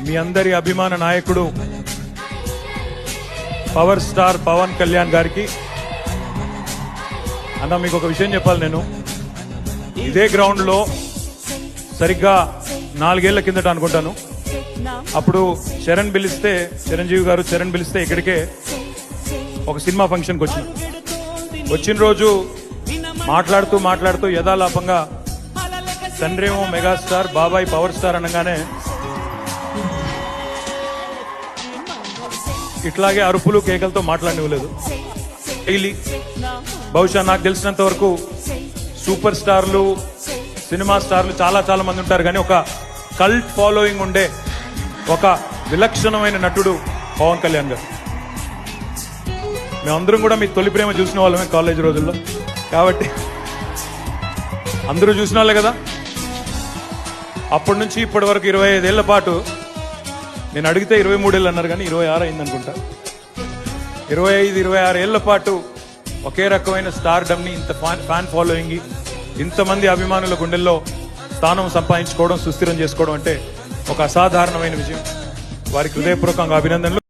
మీ అందరి అభిమాన నాయకుడు పవర్ స్టార్ పవన్ కళ్యాణ్ గారికి అన్న మీకు ఒక విషయం చెప్పాలి. నేను ఇదే గ్రౌండ్ లో సరిగ్గా 4 ఏళ్ల కిందట అనుకుంటాను, అప్పుడు చిరంజీవి గారు చరణ్ పిలిస్తే ఇక్కడికే ఒక సినిమా ఫంక్షన్కి వచ్చిన రోజు మాట్లాడుతూ యథాలాపంగా తండ్రేమో మెగాస్టార్ బాబాయ్ పవర్ స్టార్ అనగానే ఇట్లాగే అరుపులు కేకలతో మాట్లాడనివ్వలేదు. డైలీ బహుశా నాకు తెలిసినంత వరకు సూపర్ స్టార్లు సినిమా స్టార్లు చాలా మంది ఉంటారు, కానీ ఒక కల్ట్ ఫాలోయింగ్ ఉండే ఒక విలక్షణమైన నటుడు పవన్ కళ్యాణ్ గారు. మేమందరం కూడా మీ తొలి ప్రేమ చూసిన వాళ్ళమే కాలేజ్ రోజుల్లో, కాబట్టి అందరూ చూసిన వాళ్ళే కదా. అప్పటి నుంచి ఇప్పటి వరకు 25 ఏళ్ల పాటు, నేను అడిగితే 23 ఏళ్ళు అన్నారు కానీ 26 అయింది అనుకుంటా, 25-26 ఏళ్ల పాటు ఒకే రకమైన స్టార్డమ్ ని, ఇంత ఫ్యాన్ ఫాలోయింగ్, ఇంతమంది అభిమానుల గుండెల్లో స్థానం సంపాదించుకోవడం, సుస్థిరం చేసుకోవడం అంటే ఒక అసాధారణమైన విజయం. వారికి హృదయపూర్వకంగా అభినందనలు.